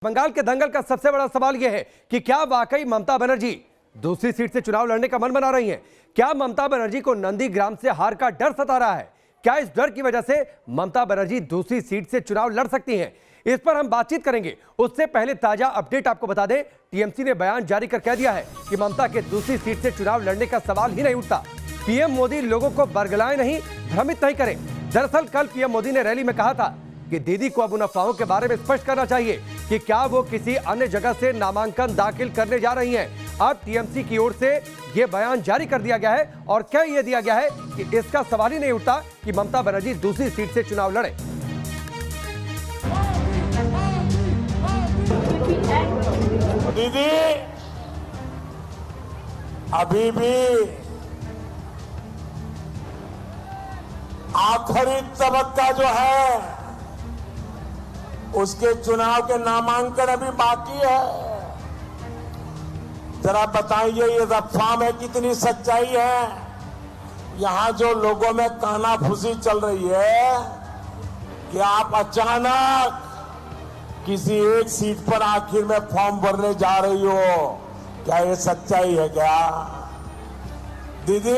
बंगाल के दंगल का सबसे बड़ा सवाल यह है कि क्या वाकई ममता बनर्जी दूसरी सीट से चुनाव लड़ने का मन बना रही हैं? क्या ममता बनर्जी को नंदीग्राम से हार का डर सता रहा है? क्या इस डर की वजह से ममता बनर्जी दूसरी सीट से चुनाव लड़ सकती हैं? इस पर हम बातचीत करेंगे। उससे पहले ताजा अपडेट आपको बता दें, टीएमसी ने बयान जारी कर कह दिया है कि ममता के दूसरी सीट से चुनाव लड़ने का सवाल ही नहीं उठता। पीएम मोदी लोगों को बरगलाएं नहीं, भ्रमित नहीं करें। दरअसल कल पीएम मोदी ने रैली में कहा था कि दीदी को अब उन अफवाहों के बारे में स्पष्ट करना चाहिए कि क्या वो किसी अन्य जगह से नामांकन दाखिल करने जा रही हैं। अब टीएमसी की ओर से यह बयान जारी कर दिया गया है और कह यह दिया गया है कि इसका सवाल ही नहीं उठता कि ममता बनर्जी दूसरी सीट से चुनाव लड़े। दीदी अभी भी आखिरी तबक्का जो है उसके चुनाव के नामांकन अभी बाकी है। जरा बताइए ये अफवाह में कितनी सच्चाई है। यहां जो लोगों में कानाफूसी चल रही है कि आप अचानक किसी एक सीट पर आखिर में फॉर्म भरने जा रही हो, क्या ये सच्चाई है क्या दीदी?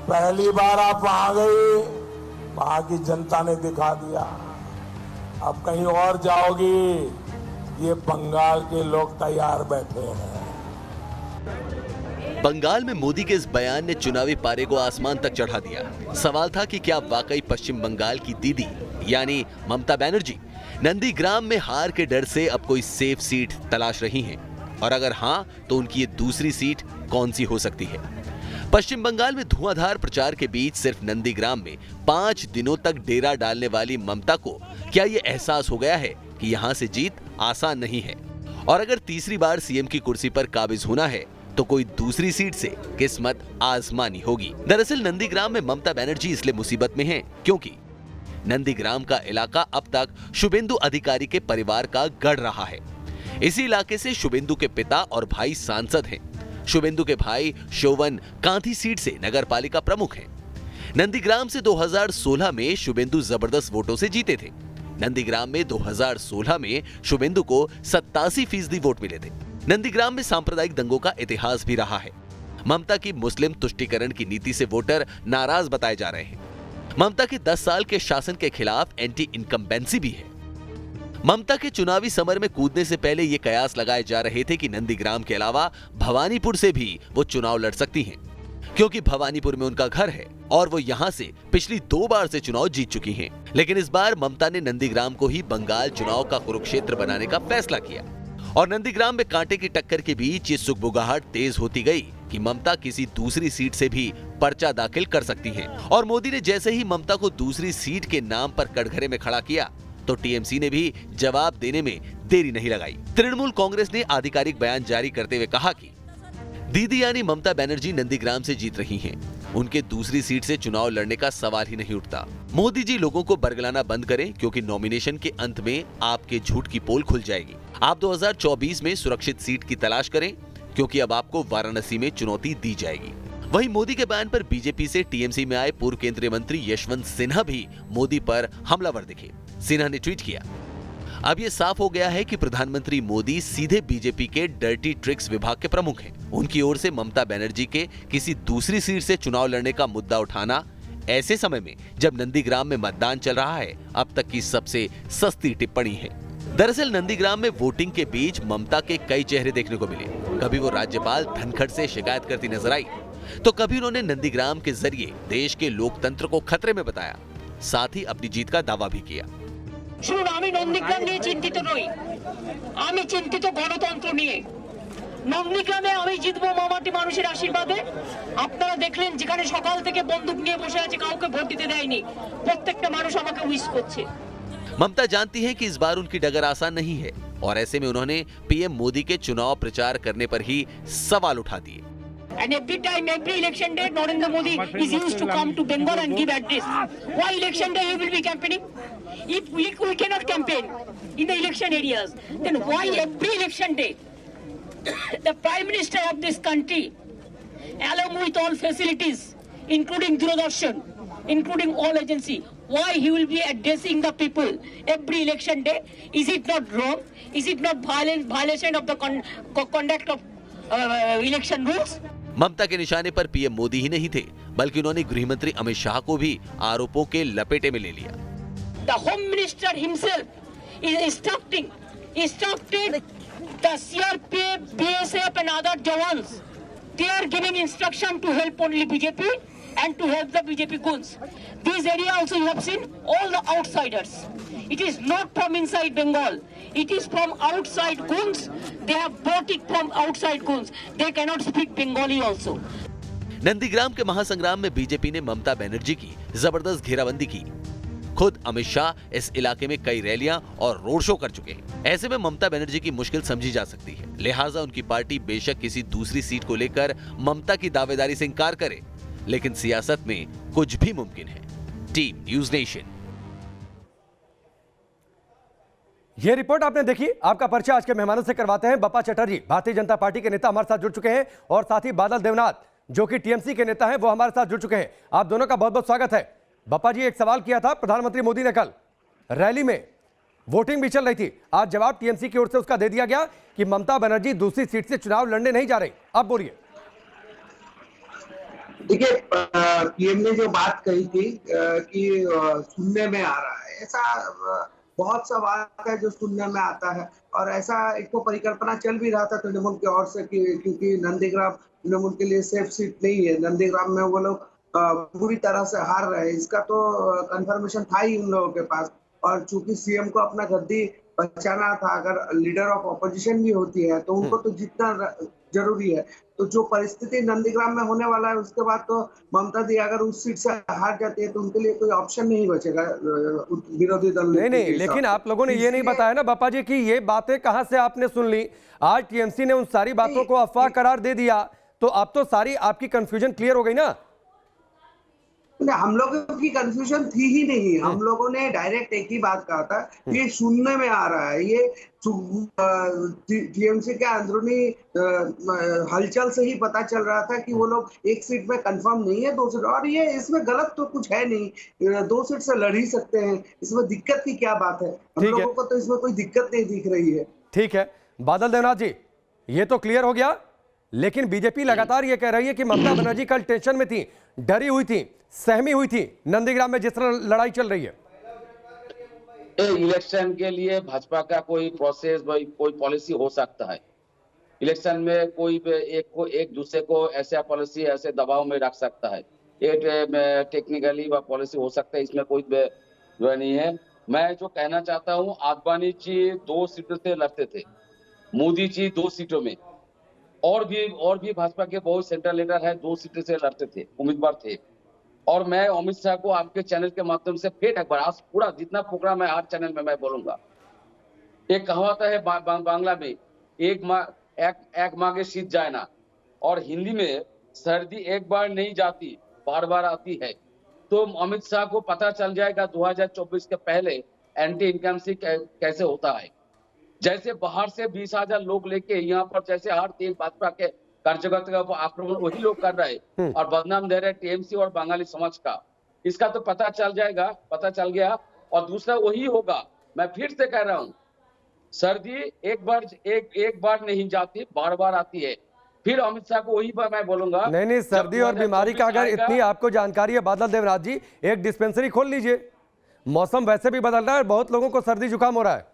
पहली बार आप वहां गई, वहां की जनता ने दिखा दिया। अब कहीं और जाओगी, ये बंगाल के लोग तैयार बैठे हैं। बंगाल में मोदी के इस बयान ने चुनावी पारे को आसमान तक चढ़ा दिया। सवाल था कि क्या वाकई पश्चिम बंगाल की दीदी यानी ममता बनर्जी नंदीग्राम में हार के डर से अब कोई सेफ सीट तलाश रही हैं, और अगर हां तो उनकी ये दूसरी सीट कौन सी हो सकती है? पश्चिम बंगाल में धुआंधार प्रचार के बीच सिर्फ नंदीग्राम में 5 दिनों तक डेरा डालने वाली ममता को क्या ये एहसास हो गया है कि यहां से जीत आसान नहीं है, और अगर तीसरी बार सीएम की कुर्सी पर काबिज होना है तो कोई दूसरी सीट से किस्मत आजमानी होगी। दरअसल नंदीग्राम में ममता बनर्जी इसलिए मुसीबत में हैं क्योंकि नंदीग्राम का इलाका अब तक शुभेंदु अधिकारी के परिवार का गढ़ रहा है। इसी इलाके से शुभेंदु के पिता और भाई सांसद हैं। शुभेंदु के भाई शोवन कांधी सीट से नगर पालिका प्रमुख हैं। नंदीग्राम से 2016 में शुभेंदु जबरदस्त वोटों से जीते थे। नंदीग्राम में 2016 में शुभेंदु को 87% वोट मिले थे। नंदीग्राम में सांप्रदायिक दंगों का इतिहास भी रहा है। ममता की मुस्लिम तुष्टीकरण की नीति से वोटर नाराज बताए जा रहे हैं। ममता के 10 साल के शासन के खिलाफ एंटी इनकम्बेंसी भी है। ममता के चुनावी समर में कूदने से पहले ये कयास लगाए जा रहे थे कि नंदीग्राम के अलावा भवानीपुर से भी वो चुनाव लड़ सकती हैं, क्योंकि भवानीपुर में उनका घर है और वो यहां से पिछली 2 बार से चुनाव जीत चुकी हैं। लेकिन इस बार ममता ने नंदीग्राम को ही बंगाल चुनाव का कुरुक्षेत्र बनाने का फैसला किया, और नंदीग्राम में कांटे की टक्कर के बीच ये सुगबुगाहट तेज होती गई कि ममता किसी दूसरी सीट से भी पर्चा दाखिल कर सकती हैं। और मोदी ने जैसे ही ममता को दूसरी सीट के नाम पर कटघरे में खड़ा किया तो टीएमसी ने भी जवाब देने में देरी नहीं लगाई। तृणमूल कांग्रेस ने आधिकारिक बयान जारी करते हुए कहा कि दीदी यानी ममता बनर्जी नंदीग्राम से जीत रही हैं। उनके दूसरी सीट से चुनाव लड़ने का सवाल ही नहीं उठता। मोदी जी लोगों को बरगलाना बंद करें, क्योंकि नॉमिनेशन के अंत में आपके झूठ की पोल खुल जाएगी। आप 2024 में सुरक्षित सीट की तलाश करें, क्योंकि अब आपको वाराणसी में चुनौती दी जाएगी। वहीं मोदी के बयान पर बीजेपी से टीएमसी में आए पूर्व केंद्रीय मंत्री यशवंत सिन्हा भी मोदी पर हमलावर दिखे। सिन्हा ने ट्वीट किया, अब ये साफ हो गया है कि प्रधानमंत्री मोदी सीधे बीजेपी के डर्टी ट्रिक्स विभाग के प्रमुख हैं। उनकी ओर से ममता बनर्जी के किसी दूसरी सीट से चुनाव लड़ने का मुद्दा उठाना ऐसे समय में जब नंदीग्राम में मतदान चल रहा है, अब तक की सबसे सस्ती टिप्पणी है। दरअसल नंदीग्राम में वोटिंग के बीच ममता के कई चेहरे देखने को मिले। कभी वो राज्यपाल धनखड़ से शिकायत करती नजर आई, तो कभी उन्होंने नंदीग्राम के जरिए देश के लोकतंत्र को खतरे में बताया। साथ ही अपनी जीत का दावा भी किया। শুনুন, আমি নন্দীগ্রাম নিয়ে চিন্তিত নই, আমি চিন্তিত গণতন্ত্র নিয়ে। নন্দীগ্রামে আমি জিতবো মামাটি মানুষের আশীর্বাদে। আপনারা দেখলেন যেখানে সকাল থেকে বন্দুক নিয়ে বসে আছে, কাউকে ভোট দিতে দেয়নি, প্রত্যেকটা মানুষ আমাকে উইশ করছে। ममता जानती है कि इस बार उनकी डगर आसान नहीं है, और ऐसे में उन्होंने पीएम मोदी के चुनाव प्रचार करने पर ही सवाल उठा दिए। And every time, every election day, Narendra Modi is used to come to Bengal and give address. Why election day he will be campaigning? If we cannot campaign in the election areas, then why every election day the Prime Minister of this country, along with all facilities, including Doordarshan, including all agency, why he will be addressing the people every election day? Is it not wrong? Is it not violation of the conduct of election rules? ममता के निशाने पर PM Modi ही नहीं थे, बल्कि उन्होंने गृह मंत्री अमित शाह को भी आरोपों के लपेटे में ले लिया। The Home Minister himself is instructed the CRPF, BSF and other Jawans. They are giving instruction to help only BJP and to help the BJP goons. This area also you have seen all the outsiders. It is not from inside Bengal. It is from outside goons. They have brought it from outside goons. They cannot speak Bengali also. Nandigram के महासंग्राम में BJP ने ममता बनर्जी की जबरदस्त घेराबंदी की। खुद अमित शाह इस इलाके में कई रैलियां और रोड शो कर चुके हैं। ऐसे में ममता बनर्जी की मुश्किल समझी जा सकती है। लिहाजा उनकी पार्टी बेशक किसी दूसरी सीट को लेकर ममता की दावेदारी से इंकार करे, लेकिन सियासत में कुछ भी मुमकिन है। Team news nation. ये रिपोर्ट आपने देखी। आपका परिचय आज के मेहमानों से करवाते हैं। बप्पा चटर्जी भारतीय जनता पार्टी के नेता हमारे साथ जुड़ चुके हैं और साथ ही बादल देवनाथ जो कि टीएमसी के नेता हैं वो हमारे साथ जुड़ चुके हैं। आप दोनों का बहुत बहुत स्वागत है। बप्पा जी, एक सवाल किया था प्रधानमंत्री मोदी ने कल रैली में, वोटिंग भी चल रही थी, आज जवाब टीएमसी की ओर से उसका दे दिया गया कि ममता बनर्जी दूसरी सीट से चुनाव लड़ने नहीं जा रही। अब बोलिए। देखिए, पीएम ने जो बात कही थी कि सुनने में आ रहा है, ऐसा बहुत सा बात है जो सुनने में आता है और ऐसा एक तो परिकल्पना चल भी रहा था तृणमूल की ओर से क्योंकि नंदीग्राम तृणमूल के लिए सेफ सीट नहीं है। नंदीग्राम में वो लोग पूरी तरह से हार रहे हैं, इसका तो कंफर्मेशन था ही उन लोगों के पास। और चूंकि सीएम को अपना गद्दी बचाना था, अगर लीडर ऑफ ऑपोजिशन भी होती है तो उनको तो जीतना जरूरी है। तो जो परिस्थिति नंदीग्राम में होने वाला है उसके बाद तो ममता दी अगर उस सीट से हार जाती है तो उनके लिए कोई ऑप्शन नहीं बचेगा विरोधी दल। नहीं, लेकिन आप लोगों ने ये नहीं बताया ना बप्पा जी कि ये बातें कहां से आपने सुन ली। आज टीएमसी ने उन सारी बातों को अफवाह करार दे दिया तो अब तो सारी आपकी कंफ्यूजन क्लियर हो गई ना। हम लोगों की कंफ्यूजन थी ही नहीं। हम लोगों ने डायरेक्ट एक ही बात कहा था, ये सुनने में आ रहा है, ये टीएमसी के अंदरूनी हलचल से ही पता चल रहा था कि वो लोग एक सीट में कंफर्म नहीं है, 2 सीट। और ये इसमें गलत तो कुछ है नहीं, 2 सीट से लड़ ही सकते हैं, इसमें दिक्कत की क्या बात है। हम लोगों को तो इसमें कोई दिक्कत नहीं दिख रही है। ठीक है बादल देवनाथ जी, ये तो क्लियर हो गया, लेकिन बीजेपी लगातार ये कह रही है कि ममता बनर्जी कल टेंशन में थी, डरी हुई थी, सहमी हुई थी नंदीग्राम में जिस तरह लड़ाई चल रही है। इलेक्शन के लिए भाजपा का कोई प्रोसेस, कोई पॉलिसी हो सकता है। इलेक्शन में कोई एक दूसरे को ऐसा पॉलिसी ऐसे दबाव में रख सकता है, एक टेक्निकली वह पॉलिसी हो सकता है, इसमें कोई नहीं है। मैं जो कहना चाहता हूँ, आडवाणी जी 2 सीटों से लड़ते थे, मोदी जी 2 सीटों में, और भी भाजपा के बहुत सेंट्रल लीडर है 2 सीटों से लड़ते थे, उम्मीदवार थे। और मैं अमित शाह को आपके चैनल के माध्यम से फिर एक बार, आज पूरा जितना प्रोग्राम है हर चैनल में मैं बोलूंगा। एक कहावत है बांग्ला में, एक माँ के शीत जाए ना, और हिंदी में सर्दी एक बार नहीं जाती बार बार आती है। तो अमित शाह को पता चल जाएगा 2024 के पहले एंटी इनकम्बेंसी कैसे होता है। जैसे बाहर से 20,000 लोग लेके यहाँ पर जैसे हर 3 भाजपा के कार्यकर्ता का आक्रमण वही लोग कर रहे हैं और बदनाम दे रहे टीएमसी और बंगाली समाज का, इसका तो पता चल जाएगा, पता चल गया। और दूसरा वही होगा, मैं फिर से कह रहा हूँ, सर्दी एक बार नहीं जाती बार बार आती है। फिर अमित शाह को वही मैं बोलूंगा। नहीं, सर्दी और बीमारी का अगर इतनी आपको जानकारी है बादल देवनाथ जी, एक डिस्पेंसरी खोल लीजिए। मौसम वैसे भी बदल रहा है, बहुत लोगों को सर्दी जुकाम हो रहा है,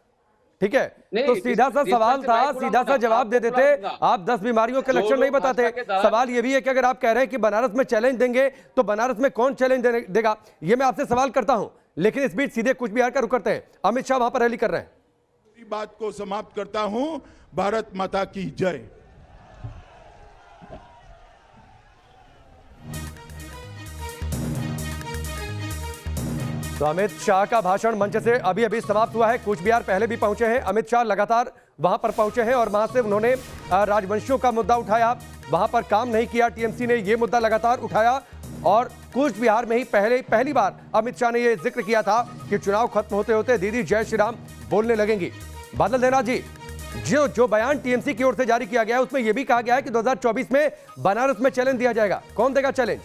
ठीक है? तो सीधा सा सवाल था, सीधा सा जवाब दे देते। आप 10 बीमारियों के लक्षण नहीं बताते। सवाल ये भी है कि अगर आप कह रहे हैं कि बनारस में चैलेंज देंगे तो बनारस में कौन चैलेंज देगा, ये मैं आपसे सवाल करता हूं। लेकिन इस बीच सीधे कुछ बिहार का रुख करते हैं। अमित शाह वहां पर रैली कर रहे हैं। बात को समाप्त करता हूं। भारत माता की जय। तो अमित शाह का भाषण मंच से अभी अभी समाप्त हुआ है। कूच बिहार पहले भी पहुंचे हैं, अमित शाह लगातार वहां पर पहुंचे हैं और वहां से उन्होंने राजवंशियों का मुद्दा उठाया। वहां पर काम नहीं किया टीएमसी ने, ये मुद्दा लगातार उठाया। और कूच बिहार में ही पहली बार अमित शाह ने यह जिक्र किया था कि चुनाव खत्म होते होते दीदी जय श्री राम बोलने लगेंगी। बादल देवनाथ जी, जो बयान टीएमसी की ओर से जारी किया गया है उसमें यह भी कहा गया है कि 2024 में बनारस में चैलेंज दिया जाएगा। कौन देगा चैलेंज?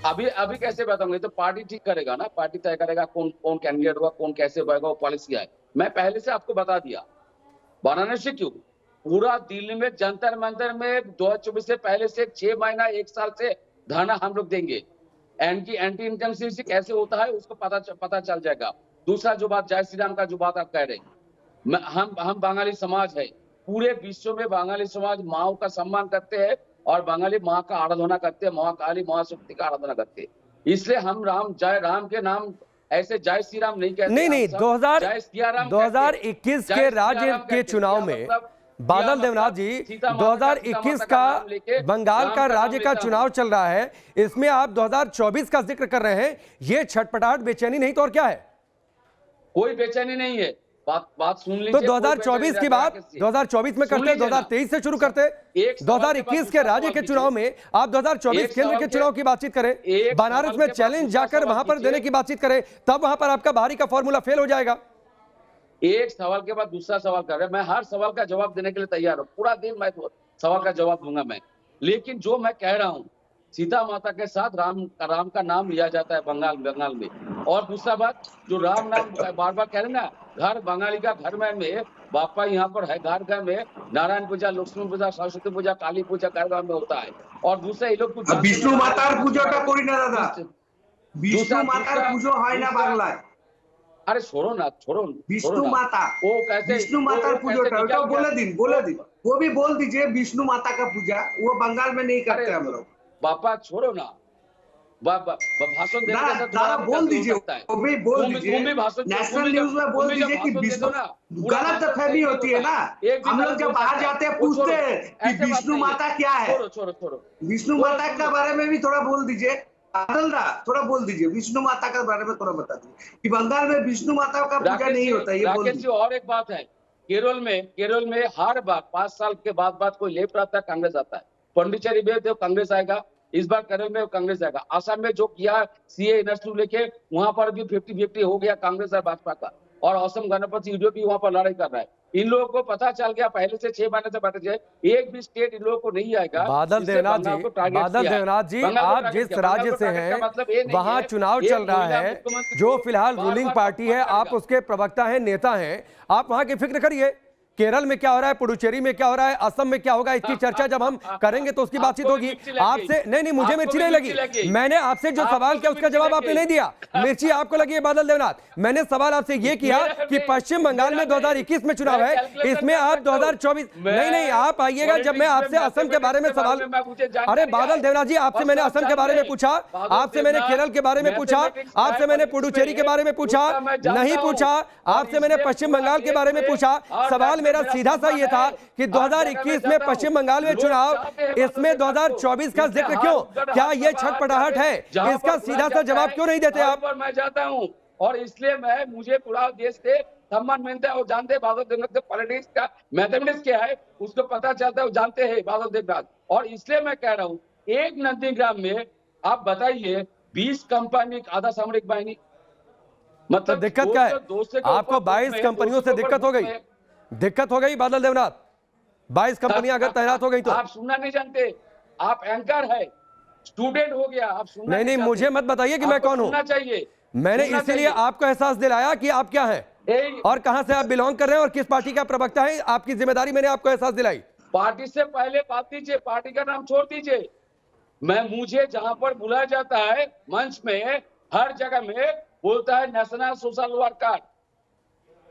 अभी कैसे बताऊंगा? तो पार्टी ठीक करेगा ना, पार्टी तय करेगा कौन कौन कैंडिडेट होगा, कौन कैसे होगा, वो पॉलिसी है। मैं पहले से आपको बता दिया। वाराणसी क्यों, पूरा दिल्ली में जंतर मंतर में 2024 से पहले से 6 महीना 1 साल से धरना हम लोग देंगे। एंटी इनकम्बेंसी कैसे होता है उसको पता चल जाएगा। दूसरा जो बात, जय श्री राम का जो बात आप कह रहे हैं, हम बंगाली समाज है, पूरे विश्व में बंगाली समाज माओ का सम्मान करते हैं और बंगाली माँ का आराधना करते हैं, महाकाली महाशक्ति का आराधना करते हैं। इसलिए हम जय राम के नाम ऐसे जय श्री राम नहीं कहते। नहीं 2021 के राज्य के चुनाव में बादल देवनाथ जी, 2021 का बंगाल का राज्य का चुनाव चल रहा है, इसमें आप 2024 का जिक्र कर रहे हैं। ये छटपटाहट बेचैनी नहीं तो और क्या है? कोई बेचैनी नहीं है। बात सुन लीजिए। तो 2024 की बात 2024 में करते, 2023 से शुरू करते। 2021 के राज्य के चुनाव में आप 2024 केंद्र के चुनाव की बातचीत करें, बनारस में चैलेंज जाकर वहां पर देने की बातचीत करें, तब वहां पर आपका बाहरी का फॉर्मूला फेल हो जाएगा। एक सवाल के बाद दूसरा सवाल कर रहे हैं। मैं हर सवाल का जवाब देने के लिए तैयार हूँ, पूरा दिन मैं सवाल का जवाब दूंगा मैं। लेकिन जो मैं कह रहा हूँ, सीता माता के साथ राम का नाम लिया जाता है बंगाल में। और दूसरा बात, जो राम नाम बार बार कह रहे ना, घर बंगाली का घर में बापा यहाँ पर है, घर में नारायण पूजा, लक्ष्मी पूजा, सरस्वती पूजा, काली पूजा घर में होता है। और दूसरा ये लोग विष्णु मातार पूजा करी ना दादा, विष्णु मातार पूजो है ना बांग्लाয়। अरे छोड़ो ना विष्णु माता, वो कैसे विष्णु माता पूजा तो बोले दिन वो भी बोल दीजिए। विष्णु माता का पूजा वो बंगाल में नहीं करते हम लोग। बापा छोड़ो ना, भाषण देने का दादा बोल दीजिए, वो भी बोल दीजिए। नेशनल न्यूज में बोल दीजिए कि विष्णु, गलत फहमी होती है ना। हम लोग जब बाहर जाते हैं पूछते हैं कि विष्णु माता क्या है। छोड़ो विष्णु माता के बारे में भी थोड़ा बोल दीजिए। थोड़ा बोल दीजिए, विष्णु माता के बारे में थोड़ा बता दीजिए कि बंगाल में विष्णु माता का पूजा नहीं होता। ये बोल दीजिए। और एक बात है, केरल में हर बार 5 साल के बाद कोई लेफ्ट आता है, कांग्रेस आता है। पौंडीचेरी में तो कांग्रेस आएगा, इस बार केरल में कांग्रेस आएगा। असम में जो किया सीए एनआरसी लेके, वहां पर भी 50-50 हो गया कांग्रेस और भाजपा का। और असम गणपति ईडीओ भी वहां पर लड़ाई कर रहा है। इन लोगों को पता चल गया पहले से 6 महीने से बैठे थे, एक भी स्टेट इन लोगों को नहीं आएगा। बादल देवनाथ जी, आप जिस राज्य से हैं वहां चुनाव चल रहा है, जो फिलहाल रूलिंग पार्टी है, आप उसके प्रवक्ता हैं, नेता हैं, आप वहां की फिक्र करिए। केरल में क्या हो रहा है, पुडुचेरी में क्या हो रहा है, असम में क्या होगा, इसकी चर्चा जब हम करेंगे तो उसकी बातचीत होगी। आपसे नहीं, मुझे मिर्ची नहीं लगी। मैंने आपसे जो सवाल किया उसका जवाब आपने नहीं दिया। मिर्ची आपको लगी है बादल देवनाथ। मैंने सवाल आपसे ये किया कि पश्चिम बंगाल में 2021 में चुनाव है, इसमें आप 2024 नहीं, आप आइएगा जब मैं आपसे असम के बारे में सवाल। अरे बादल देवनाथ जी, आपसे मैंने असम के बारे में पूछा, आपसे मैंने केरल के बारे में पूछा, आपसे मैंने पुडुचेरी के बारे में पूछा, नहीं पूछा। आपसे मैंने पश्चिम बंगाल के बारे में पूछा। सवाल मेरा सीधा सा ये था कि 2021 में पश्चिम बंगाल में चुनाव, इसमें 2024 का जिक्र क्यों? क्या ये छटपटाहट है? इसका सीधा सा जवाब क्यों नहीं देते आप? मैं जाता हूं और इसलिए मुझे पूरा देश से सम्मान मिलता है। वो जानते हैं बादल देवनाथ पॉलिटिक्स का मैथमेटिक्स क्या है, उसको पता चलता है, वो जानते हैं बादल देवनाथ। और इसलिए मैं कह रहा हूं, एक नंदीग्राम में आप बताइए 20 कंपनी, आधा सामरिक बाहिनी, मतलब दिक्कत क्या है? आपको 22 कंपनियों से दिक्कत हो गई बादल देवनाथ? 22 कंपनियां अगर तैनात हो गई तो आप सुनना नहीं जानते। आप एंकर है, स्टूडेंट हो गया, आप सुनना नहीं, मुझे मत बताइए कि मैं कौन हूं। चाहिए मैंने इसीलिए आपको एहसास दिलाया कि आप क्या हैं और कहां से आप बिलोंग कर रहे हैं और किस पार्टी का प्रवक्ता है। आपकी जिम्मेदारी मैंने आपको एहसास दिलाई। पार्टी से पहले बात दीजिए, पार्टी का नाम छोड़ दीजिए। मुझे जहां पर बुलाया जाता है मंच में, हर जगह में बोलता है नेशनल सोशल वर्कर,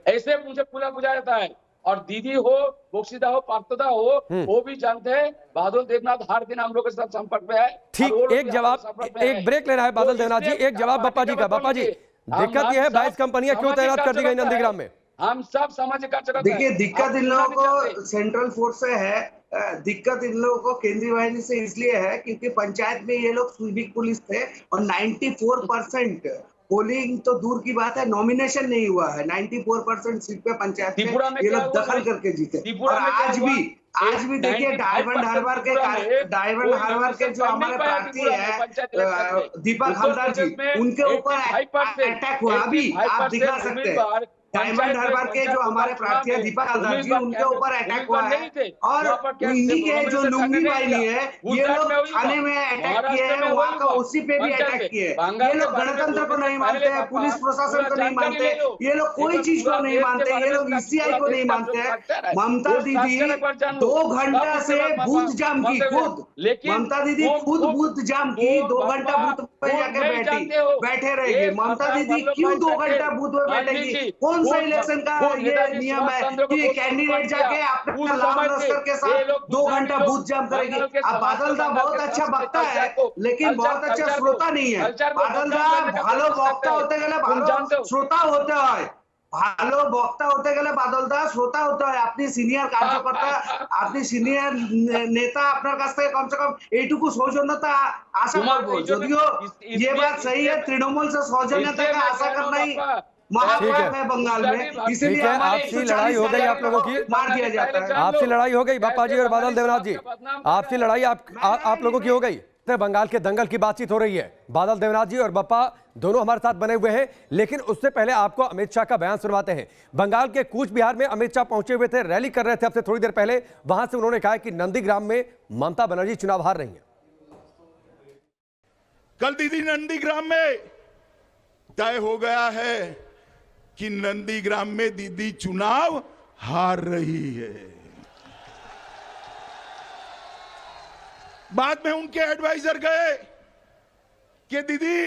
ऐसे मुझे पूरा बुझाया जाता है। और दीदी हो, बख्शीदा हो, पार्थदा हो, वो भी जानते हैं बादल देवनाथ हर दिन हम लोग के साथ संपर्क में है। ठीक, एक जवाब, एक ब्रेक लेना है बादल देवनाथ जी, एक जवाब बप्पा जी का। बप्पा जी, दिक्कत यह है 22 कंपनियां क्यों तैनात कर दी गई नंदीग्राम में? हम सब समझ कर, देखिए दिक्कत इन लोगों को सेंट्रल फोर्स से है, दिक्कत इन लोगों को केंद्रीय बाहिनी से इसलिए है क्योंकि पंचायत में ये लोग सिविक पुलिस थे और 94% पोलिंग तो दूर की बात है, नॉमिनेशन नहीं हुआ है। 94% सीट पे पंचायत में ये लोग दखल करके जीते। और आज भी देखिए डायमंड हार्बर के जो हमारे प्रार्थी है दीपक हलदर जी, उनके ऊपर अटैक हुआ, अभी आप दिखा सकते हैं। डायमंड हार्बर के जो हमारे प्रार्थी हैं दीपक हलदर जी, उनके ऊपर अटैक हुआ है और इन्हीं के जो लुंगी वाहिनी है ये लोग थाने में अटैक किए हैं, वहाँ का ओसी पे भी अटैक किए हैं। ये लोग गणतंत्र को नहीं मानते हैं, पुलिस प्रशासन को नहीं मानते, ये लोग कोई चीज को नहीं मानते, ये लोग ईसीआई को नहीं मानते हैं। ममता दीदी 2 घंटा से बूथ जाम की, खुद ममता दीदी खुद बूथ जाम की, 2 घंटा बूथ पे जाके बैठे रहेगी। ममता दीदी क्यों 2 घंटा बूथ में बैठेगी? कौन सा इलेक्शन का ये नियम है कि कैंडिडेट जाके अपने लाभ लश्कर के साथ 2 घंटा बूथ जाम करेगी? अब बादल दा बहुत अच्छा वक्ता है लेकिन बहुत अच्छा श्रोता नहीं है। बादल दा ভালো বক্তা হতে গেলে ভালো শ্রোতা হতে হয়, ভালো বক্তা হতে গেলে বাদল দা শ্রোতা হতে হয়। আপনি সিনিয়র কার্যকর্তা, আপনি সিনিয়র নেতা, আপনার কাছ থেকে কমসে কম এইটুকু সৌজন্যতা আশা করবো। যদিও ये बात सही है, तृणमूल से सौजन्यता का आशा करना ही महापाप है बंगाल में, इसीलिए आपसी लड़ाई हो गई आप लोगों की, मार दिया जाता है। आपसी लड़ाई हो गई बप्पा जी और बादल देवनाथ जी, आपसी लड़ाई आप लोगों की हो गई। तो बंगाल के दंगल की बातचीत हो रही है, बादल देवनाथ जी और बप्पा दोनों हमारे साथ बने हुए हैं, लेकिन उससे पहले आपको अमित शाह का बयान सुनवाते हैं। बंगाल के कूच बिहार में अमित शाह पहुंचे हुए थे, रैली कर रहे थे अब से थोड़ी देर पहले। वहां से उन्होंने कहा कि नंदीग्राम में ममता बनर्जी चुनाव हार रही है। कल दीदी नंदीग्राम में तय हो गया है कि नंदीग्राम में दीदी चुनाव हार रही है। बाद में उनके एडवाइजर गए कि दीदी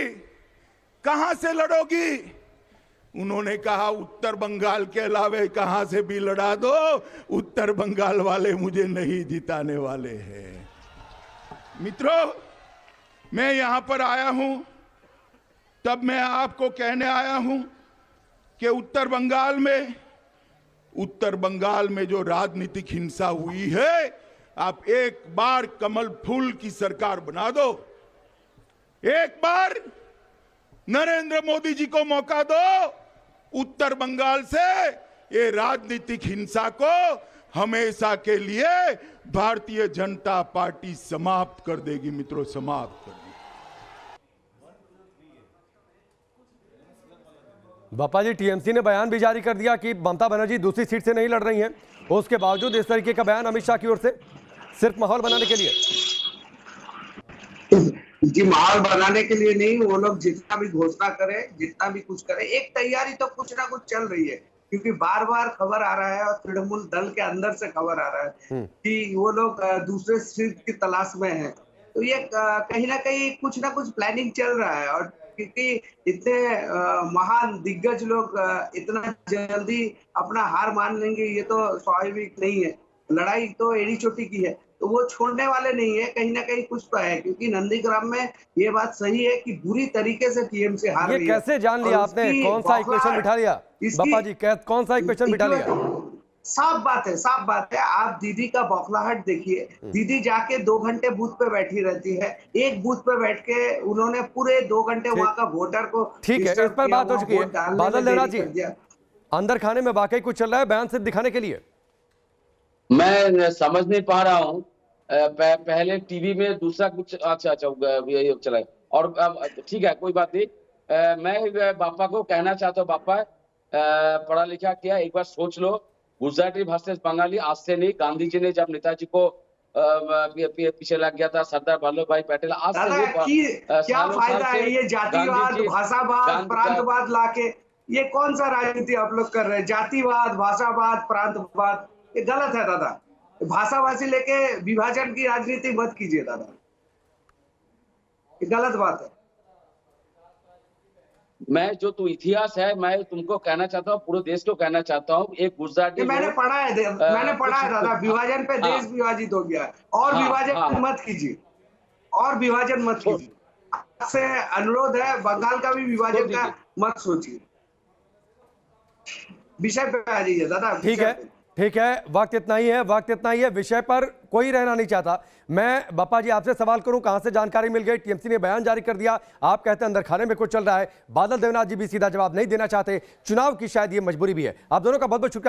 कहां से लड़ोगी? उन्होंने कहा उत्तर बंगाल के अलावे कहां से भी लड़ा दो, उत्तर बंगाल वाले मुझे नहीं जिताने वाले हैं। मित्रों, मैं यहां पर आया हूं तब मैं आपको कहने आया हूं कि उत्तर बंगाल में जो राजनीतिक हिंसा हुई है, आप एक बार कमल फूल की सरकार बना दो, एक बार नरेंद्र मोदी जी को मौका दो, उत्तर बंगाल से ये राजनीतिक हिंसा को हमेशा के लिए भारतीय जनता पार्टी समाप्त कर देगी। मित्रों, समाप्त कर देगी। बप्पा जी, टीएमसी ने बयान भी जारी कर दिया कि ममता बनर्जी दूसरी सीट से नहीं लड़ रही हैं। उसके बावजूद इस तरीके का बयान अमित शाह की ओर से सिर्फ माहौल बनाने के लिए। जी, माहौल बनाने के लिए नहीं, वो लोग जितना भी घोषणा करे, जितना भी कुछ करे, एक तैयारी तो कुछ ना कुछ चल रही है, क्योंकि बार बार खबर आ रहा है और तृणमूल दल के अंदर से खबर आ रहा है कि वो लोग दूसरे सीट की तलाश में हैं। तो ये कहीं ना कहीं कुछ ना कुछ प्लानिंग चल रहा है, और क्योंकि इतने महान दिग्गज लोग इतना जल्दी अपना हार मान लेंगे ये तो स्वाभाविक नहीं है। लड़ाई तो एड़ी चोटी की है, तो वो छोड़ने वाले नहीं है। कहीं ना कहीं कुछ तो है, क्योंकि नंदीग्राम में ये बात सही है कि बुरी तरीके से टीएमसी हार रही है। कैसे जान लिया आपने? कौन सा इक्वेशन बिठा लिया बप्पा जी? कौन सा इक्वेशन बिठा लिया? साफ बात है। आप दीदी का बौखलाहट देखिए। दीदी जाके 2 घंटे बूथ पे बैठी रहती है, एक बूथ पे बैठ के उन्होंने पूरे 2 घंटे वहां का वोटर को, ठीक है, इस पर बात हो चुकी है। बादल देवनाथ जी, अंदर खाने में वाकई कुछ चल रहा है बयान सिर्फ दिखाने के लिए? मैं समझ नहीं पा रहा हूँ। पहले टीवी में दूसरा कुछ अच्छा ये चला है, और ठीक है, कोई बात नहीं। मैं बापा को कहना चाहता हूँ, बापा पढ़ा लिखा किया, एक बार सोच लो। गुजराती वर्सेस बंगाली आज से नहीं, गांधी जी ने जब नेताजी को पीछे लग गया था, सरदार वल्लभ भाई पटेल, आज से क्या फायदा है ये जातिवाद, भाषावाद, प्रांतवाद लाके? ये कौन सा राजनीति आप लोग कर रहे हैं? जातिवाद, भाषावाद, प्रांतवाद, ये गलत है दादा। भाषाभाषी लेके विभाजन की राजनीति मत कीजिए दादा, ये गलत बात है। मैं जो तू इतिहास है, मैं तुमको कहना चाहता हूँ, पूरे देश को कहना चाहता हूँ, एक गुजराती मैंने पढ़ा है दादा, विभाजन पे देश विभाजित हो गया है, और विभाजन मत कीजिए, और विभाजन मत कीजिए। आपसे अनुरोध है, बंगाल का भी विभाजन का मत सोचिए। विषय पे आ जाइए दादा। ठीक है, वक्त इतना ही है, विषय पर कोई रहना नहीं चाहता। मैं बप्पा जी आपसे सवाल करूं, कहां से जानकारी मिल गई? टीएमसी ने बयान जारी कर दिया, आप कहते हैं अंदर खाने में कुछ चल रहा है। बादल देवनाथ जी भी सीधा जवाब नहीं देना चाहते, चुनाव की शायद ये मजबूरी भी है। आप दोनों का बहुत बहुत शुक्रिया।